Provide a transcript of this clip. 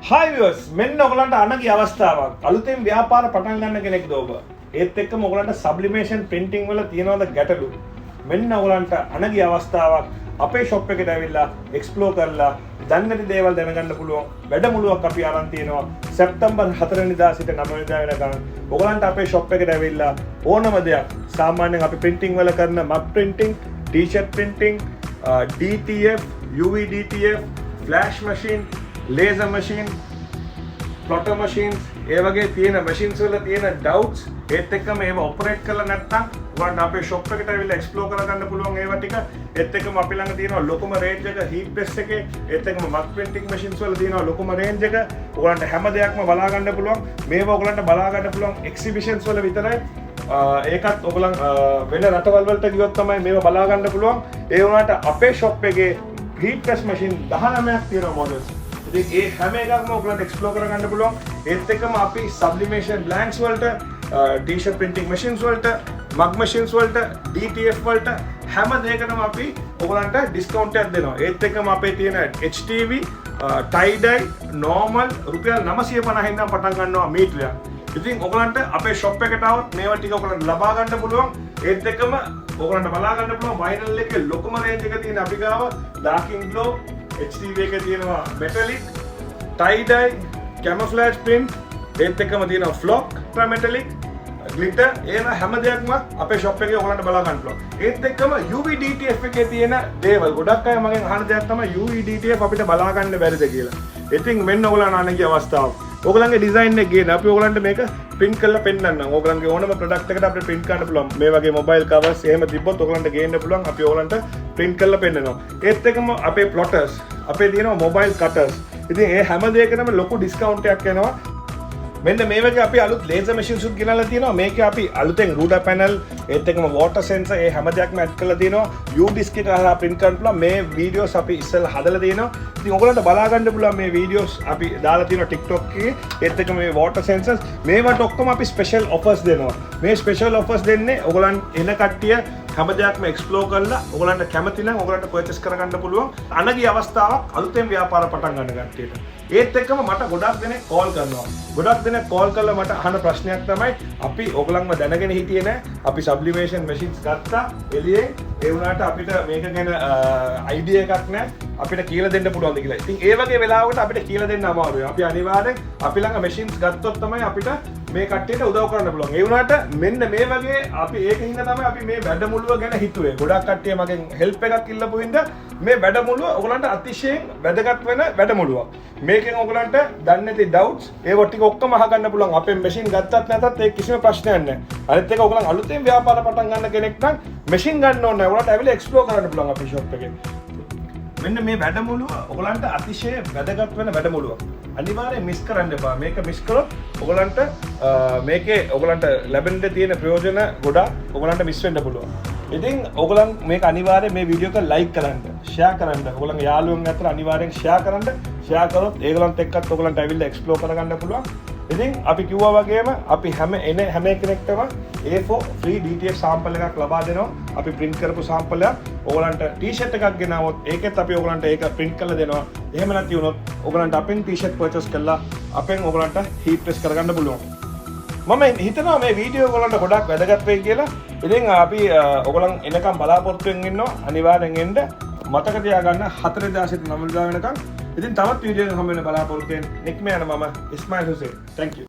Hi viewers, මෙන්න ඔයගලන්ට අනගි අවස්ථාවක්. අලුතෙන් ව්‍යාපාර පටන් ගන්න කෙනෙක්ද ඔබ? ඒත් එක්කම ඔයගලන්ට sublimation printing වල තියෙනවද ගැටලු? මෙන්න ඔයගලන්ට අනගි අවස්ථාවක්. අපේ shop එකට ඇවිල්ලා explore කරලා දැනගන්න දේවල් දැනගන්න පුළුවන්. වැඩමුළුවක් අපි අරන් තියෙනවා. සැප්තැම්බර් 4 වෙනිදා සිට 9 වෙනිදා වෙනකන්. ඔයගලන්ට අපේ shop එකට ඇවිල්ලා ඕනම දෙයක් සාමාන්‍යයෙන් අපි printing වල කරන mug printing, t-shirt printing, DTF, UV DTF, flash machine, laser machine, plotter machines, ඒ වගේ තියෙන machines වල තියෙන doubts ඒත් එක්කම ඒව ඔපරේට් කරලා නැත්නම් ඔයාලට අපේ shop එකට ඇවිල්ලා explore කරගන්න පුළුවන් ඒවා ටික. ඒත් එක්කම අපි ළඟ තියෙනවා ලොකුම range එක heat press එකේ. ඒත් එක්කම mug printing machines වල තියෙනවා ලොකුම range එක. ඔයාලන්ට හැම දෙයක්ම බලා ගන්න පුළුවන්. මේවා ඔයාලන්ට බලා ගන්න පුළුවන් exhibitions වල විතරයි. ඒකත් ඔයගලන් වෙන රටවල් වලට ගියොත් තමයි මේවා බලා ගන්න පුළුවන්. ඒ වුණාට අපේ shop එකේ heat press machine 19ක් තියෙනවා models. ඉතින් ඒ හැම එකක්ම ඔයගලන්ට explore කරගන්න පුළුවන්. ඒත් එක්කම අපි sublimation blanks වලට, t-shirt printing machines වලට, mug machines වලට, DTF වලට හැම දෙයකටම අපි ඔයගලන්ට discount එකක් දෙනවා. ඒත් එක්කම අපේ තියෙන HTV, tie dye, normal රුපියල් 950 ඉඳන් පටන් ගන්නවා මීටරයක්. ඉතින් ඔයගලන්ට අපේ shop එකට આવොත් මේවා ටික ඔයගලන්ට ලබා ගන්න පුළුවන්. ඒත් එක්කම ඔයගලන්ට බලා ගන්න පුළුවන් vinyl එකේ ලොකුම range එක තියෙන අපි ගාව dark ink glow, HTV එකේ තියෙනවා metallic, tie dye, camouflage print, ඒත් එක්කම තියෙනවා flock, metallic, glitter, ඒන හැම දෙයක්ම අපේ shop එකේ ඔයගලන්ට බලා ගන්න පුළුවන්. ඒත් එක්කම UV DTF එකේ තියෙන දේවල් ගොඩක් අය මගෙන් අහන දෙයක් තමයි UV DTF අපිට බලා ගන්න බැරිද කියලා. ඉතින් මෙන්න ඔයගලන් අනගේ අවස්ථාව. ඔයගලන්ගේ ඩිසයින් එක ගේන අපි ඔයගලන්ට මේක print කරලා පෙන්නන්නම්. ඔයගලන්ගේ ඕනම product එකකට අපිට print කරන්න පුළුවන්. මේ වගේ mobile covers එහෙම තිබ්බොත් ඔයගලන්ට ගේන්න පුළුවන්. අපි ඔයගලන්ට print කරලා පෙන්නනවා. ඒත් එක්කම අපේ plotters, අපේ තියෙනවා mobile cutters. ඉතින් ඒ හැම දෙයකටම ලොකු discount එකක් එනවා. මෙන්න මේ වගේ අපි අලුත් laser machines උත් ගෙනල්ලා තියෙනවා. මේකේ අපි අලුතෙන් ruler panel, ඒත් එක්කම water sensor ඒ හැම දෙයක්ම add කරලා තියෙනවා. U disk එක හරහා print කරන්න පුළුවන්. මේ videos අපි ඉස්සෙල්ලා හදලා තියෙනවා. ඉතින් ඔයගලන්ට බලා ගන්න පුළුවන් මේ videos අපි දාලා තියෙනවා TikTok එකේ. ඒත් එක්කම මේ water sensors මේවට ඔක්කොම අපි special offers දෙනවා. මේ special offers දෙන්නේ ඔයගලන් එන කට්ටිය හැම දෙයක්ම explore කරලා ඔයගලන්ට කැමති නම් ඔයගලන්ට purchase කරගන්න පුළුවන්. අනගි අවස්ථාවක් අලුතෙන් ව්‍යාපාර පටන් ගන්න කට්ටියට. ඒත් එක්කම මට ගොඩක් දෙනෙක් call කරනවා. ගොඩක් දෙනෙක් call කරලා මට අහන ප්‍රශ්නයක් තමයි අපි ඔයගලන්ව දැනගෙන හිටියේ නෑ. අපි sublimation machines ගත්තා එළියේ. ඒ වුණාට අපිට මේක ගැන idea එකක් නෑ. අපිට කියලා දෙන්න පුළුවන්ද කියලා. ඉතින් ඒ වගේ වෙලාවකට අපිට කියලා දෙන්න අමාරුයි. අපි අනිවාර්යෙන් අපි ළඟ machines ගත්තොත් තමයි අපිට මේ කට්ටියට උදව් කරන්න පුළුවන්. ඒ වුණාට මෙන්න මේ වගේ අපි ඒකින් තමයි අපි මේ වැඩමුළුව ගැන හිතුවේ. ගොඩක් කට්ටිය මගෙන් help එකක් ඉල්ලපු හින්දා මේ වැඩමුළුව ඔයගලන්ට අතිශයින් වැදගත් වෙන වැඩමුළුවක්. මේකෙන් ඔයගලන්ට දන්නේ නැති doubts ඒව ටික ඔක්කොම අහගන්න පුළුවන්. අපේ machine ගත්තත් නැතත් ඒක කිසිම ප්‍රශ්නයක් නැහැ. අනිත් එක ඔයගලන් අලුතෙන් ව්‍යාපාර පටන් ගන්න කෙනෙක් නම් machine ගන්න ඕනේ. ඔයගලන්ට ඇවිල්ලා explore කරන්න පුළුවන් අපේ shop එකේ. මෙන්න මේ වැඩමුළුව ඔයගලන්ට අතිශය වැදගත් වෙන වැඩමුළුවක්. අනිවාර්යෙන් මිස් කරන්න එපා. මේක මිස් කරොත් ඔයගලන්ට මේකේ ඔයගලන්ට ලැබෙන්න තියෙන ප්‍රයෝජන ගොඩක් ඔයගලන්ට මිස් වෙන්න පුළුවන්. ඉතින් ඔයගලන් මේක අනිවාර්යෙන් මේ වීඩියෝ එක like කරන්න, share කරන්න. ඔයගලන් යාළුවෝන් අතර අනිවාර්යෙන් share කරන්න. share කරොත් ඒගොල්ලන්ට එක්කත් ඔයගලන්ට ඇවිල්ලා explore කරගන්න පුළුවන්. ඉතින් අපි කිව්වා වගේම අපි හැම කෙනෙක්ටම A4 free DTF sample එකක් ලබා දෙනවා. අපි print කරපු sample එක ඔයගලන්ට t-shirt එකක් ගෙනාවොත් ඒකෙත් අපි ඔයගලන්ට ඒක print කරලා දෙනවා. එහෙම නැති වුණොත් ඔයගලන්ට අපෙන් t-shirt purchase කරලා අපෙන් ඔයගලන්ට heat press කරගන්න පුළුවන්. මම හිතනවා මේ වීඩියෝ ඔයගලන්ට ගොඩක් වැදගත් වෙයි කියලා. ඉතින් අපි ඔයගලන් එනකම් බලාපොරොත්තු වෙමින් ඉන්නවා. අනිවාර්යෙන් එන්න. මතක තියාගන්න 4 වෙනිදා සිට 9 වෙනිදා වෙනකම්. ඉතින් තවත් වීඩියෝ එකක් හම්බ වෙන බලාපොරොත්තු වෙන්න. නික්ම යන මම ඉස්මායිල් හුසේන්. Thank you.